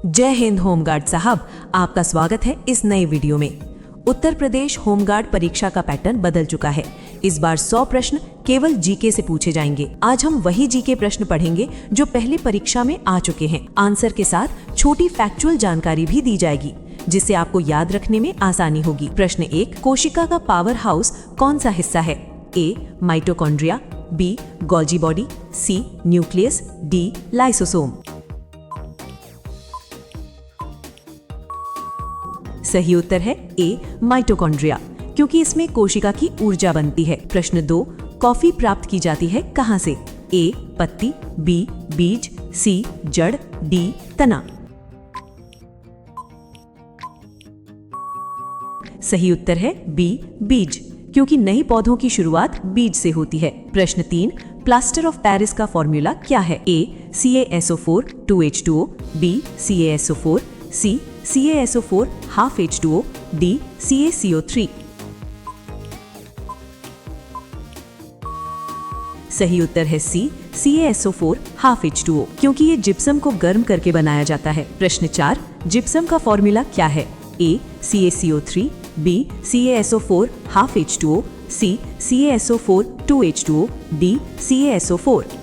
जय हिंद होमगार्ड साहब, आपका स्वागत है इस नए वीडियो में। उत्तर प्रदेश होमगार्ड परीक्षा का पैटर्न बदल चुका है। इस बार 100 प्रश्न केवल जीके से पूछे जाएंगे। आज हम वही जीके प्रश्न पढ़ेंगे जो पहले परीक्षा में आ चुके हैं। आंसर के साथ छोटी फैक्चुअल जानकारी भी दी जाएगी जिससे आपको याद रखने में आसानी होगी। प्रश्न 1, कोशिका का पावर हाउस कौन सा हिस्सा है? ए माइटोकॉन्ड्रिया, बी गोल्जी बॉडी, सी न्यूक्लियस, डी लाइसोसोम। सही उत्तर है ए माइटोकॉन्ड्रिया, क्योंकि इसमें कोशिका की ऊर्जा बनती है। प्रश्न 2, कॉफी प्राप्त की जाती है कहां से? ए पत्ती, बी बीज, सी जड़, डी तना। सही उत्तर है बी बीज, क्योंकि नई पौधों की शुरुआत बीज से होती है। प्रश्न 3, प्लास्टर ऑफ पेरिस का फॉर्मूला क्या है? ए CaSO4 2H2O, बी CaSO4, सी CaSO4 half H2O, D CaCO3। सही उत्तर है सी CaSO4 half H2O, क्योंकि ये जिप्सम को गर्म करके बनाया जाता है। प्रश्न 4, जिप्सम का फॉर्मूला क्या है? A CaCO3, B CaSO4 half H2O, C CaSO4 2H2O, D CaSO4।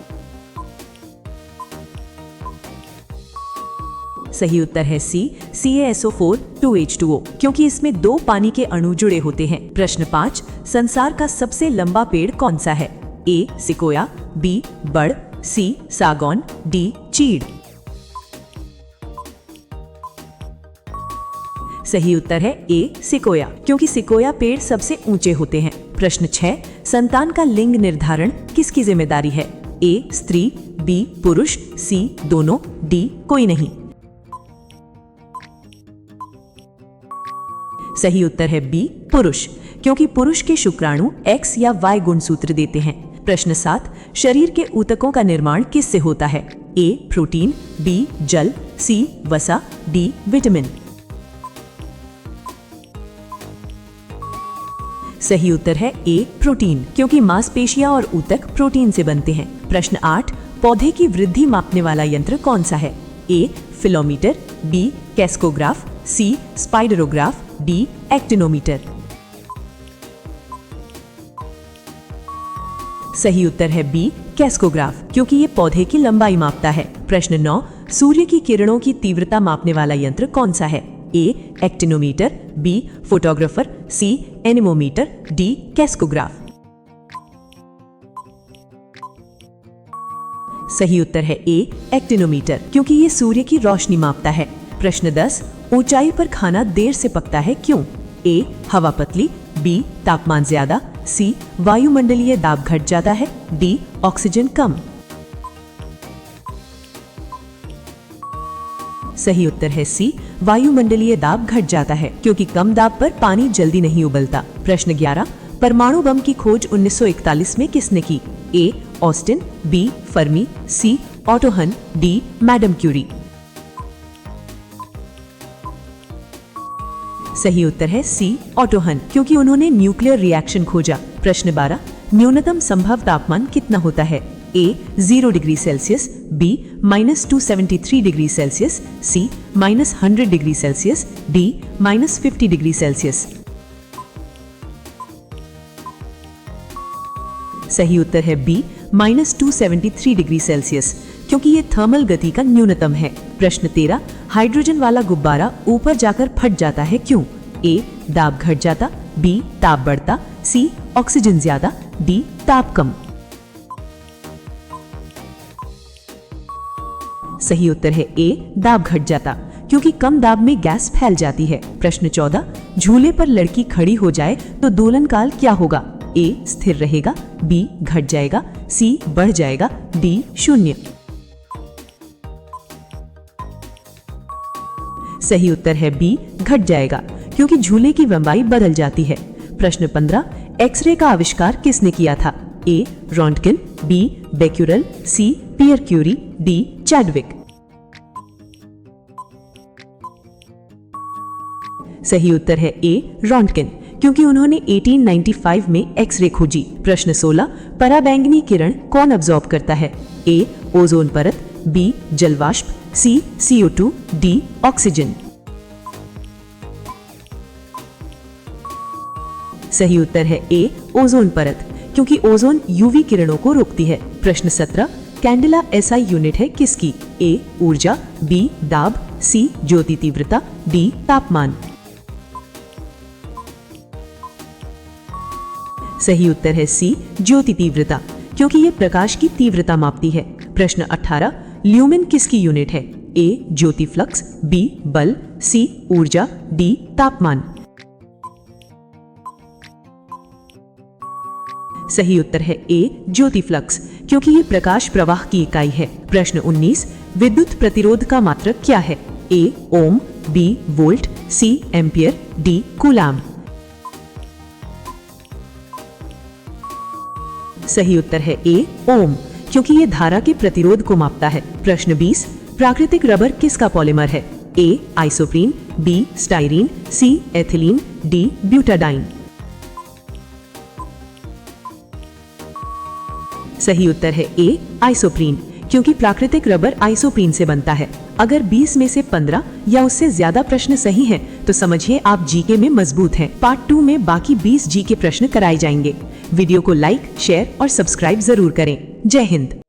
सही उत्तर है सी CaSO4 2H2O, क्योंकि इसमें 2 पानी के अणु जुड़े होते हैं। प्रश्न 5, संसार का सबसे लंबा पेड़ कौन सा है? ए सिकोया, बी बड़, सी सागौन, डी चीड़। सही उत्तर है ए सिकोया, क्योंकि सिकोया पेड़ सबसे ऊंचे होते हैं। प्रश्न 6, संतान का लिंग निर्धारण किसकी जिम्मेदारी है? ए स्त्री, बी पुरुष, सी दोनों, डी कोई नहीं। सही उत्तर है बी पुरुष, क्योंकि पुरुष के शुक्राणु X या Y गुणसूत्र देते हैं। प्रश्न 7, शरीर के ऊतकों का निर्माण किससे होता है? ए प्रोटीन, बी जल, सी वसा, डी विटामिन। सही उत्तर है ए प्रोटीन, क्योंकि मांसपेशियां और ऊतक प्रोटीन से बनते हैं। प्रश्न 8, पौधे की वृद्धि मापने वाला यंत्र कौन सा है? ए फिलोमीटर, बी कैस्कोग्राफ, सी स्पाइडरोग्राफ, डी एक्टिनोमीटर। सही उत्तर है बी कैस्कोग्राफ, क्योंकि ये पौधे की लंबाई मापता है। प्रश्न 9, सूर्य की किरणों की तीव्रता मापने वाला यंत्र कौन सा है? ए एक्टिनोमीटर, बी फोटोग्राफर, सी एनेमोमीटर, डी कैस्कोग्राफ। सही उत्तर है ए एक्टिनोमीटर, क्योंकि ये सूर्य की रोशनी मापता है। प्रश्न 10, ऊंचाई पर खाना देर से पकता है क्यों? ए हवा पतली, बी तापमान ज्यादा, सी वायुमंडलीय दाब घट जाता है, डी ऑक्सीजन कम। सही उत्तर है सी वायुमंडलीय दाब घट जाता है, क्योंकि कम दाब पर पानी जल्दी नहीं उबलता। प्रश्न 11, परमाणु बम की खोज 1941 में किसने की? ए ऑस्टिन, बी फर्मी, सी ऑटो हन, डी मैडम क्यूरी। सही उत्तर है सी ऑटो हन, क्योंकि उन्होंने न्यूक्लियर रिएक्शन खोजा। प्रश्न 12, न्यूनतम संभव तापमान कितना होता है? A 0 degree Celsius, B -273 degree Celsius, C -100 degree Celsius, D -50 degree Celsius. सही उत्तर है बी -273 डिग्री सेल्सियस, क्योंकि ये थर्मल गति का न्यूनतम है। प्रश्न 13, हाइड्रोजन वाला गुब्बारा ऊपर जाकर फट जाता है क्यों? ए दाब घट जाता, बी ताप बढ़ता, सी ऑक्सीजन ज्यादा, डी ताप कम। सही उत्तर है ए दाब घट जाता, क्योंकि कम दाब में गैस फैल जाती है। प्रश्न 14, झूले पर लड़की खड़ी हो जाए तो दोलन काल क्या होगा? ए स्थिर रहेगा, बी घट जाएगा, सी बढ़ जाएगा, डी 0। सही उत्तर है बी घट जाएगा, क्योंकि झूले की लंबाई बदल जाती है। प्रश्न 15, एक्सरे का आविष्कार किसने किया था? ए रॉन्टगन, बी बेक्यूरेल, सी पियर क्यूरी, डी चैडविक। सही उत्तर है ए रॉन्टगन, क्योंकि उन्होंने 1895 में एक्सरे खोजी। प्रश्न 16, पराबैंगनी किरण कौन अब्सॉर्ब करता है? ए ओजोन परत, बी जलवाष्प, सी CO2, डी ऑक्सीजन। सही उत्तर है ए ओजोन परत, क्योंकि ओजोन यूवी किरणों को रोकती है। प्रश्न 17, कैंडेला SI यूनिट है किसकी? ए ऊर्जा, बी दाब, सी ज्योति तीव्रता, डी तापमान। सही उत्तर है सी ज्योति तीव्रता, क्योंकि ये प्रकाश की तीव्रता मापती है। प्रश्न 18, ल्यूमेन किसकी यूनिट है? ए ज्योति फ्लक्स, बी बल, सी ऊर्जा, डी तापमान। सही उत्तर है ए ज्योति फ्लक्स, क्योंकि ये प्रकाश प्रवाह की इकाई है। प्रश्न 19, विद्युत प्रतिरोध का मात्रक क्या है? ए ओम, बी वोल्ट, सी एम्पियर, डी कूलाम। सही उत्तर है ए ओम, क्योंकि ये धारा के प्रतिरोध को मापता है। प्रश्न 20, प्राकृतिक रबर किसका पॉलीमर है? ए आइसोप्रीन, बी स्टाइरीन, सी एथिलीन, डी ब्यूटाडाइन। सही उत्तर है ए आइसोप्रीन, क्योंकि प्राकृतिक रबर आइसोप्रीन से बनता है। अगर 20 में से 15 या उससे ज्यादा प्रश्न सही हैं, तो समझिए आप जीके में मजबूत हैं। पार्ट 2 में बाकी 20 जीके प्रश्न कराए जाएंगे। वीडियो को लाइक, शेयर और सब्सक्राइब जरूर करें। जय हिंद।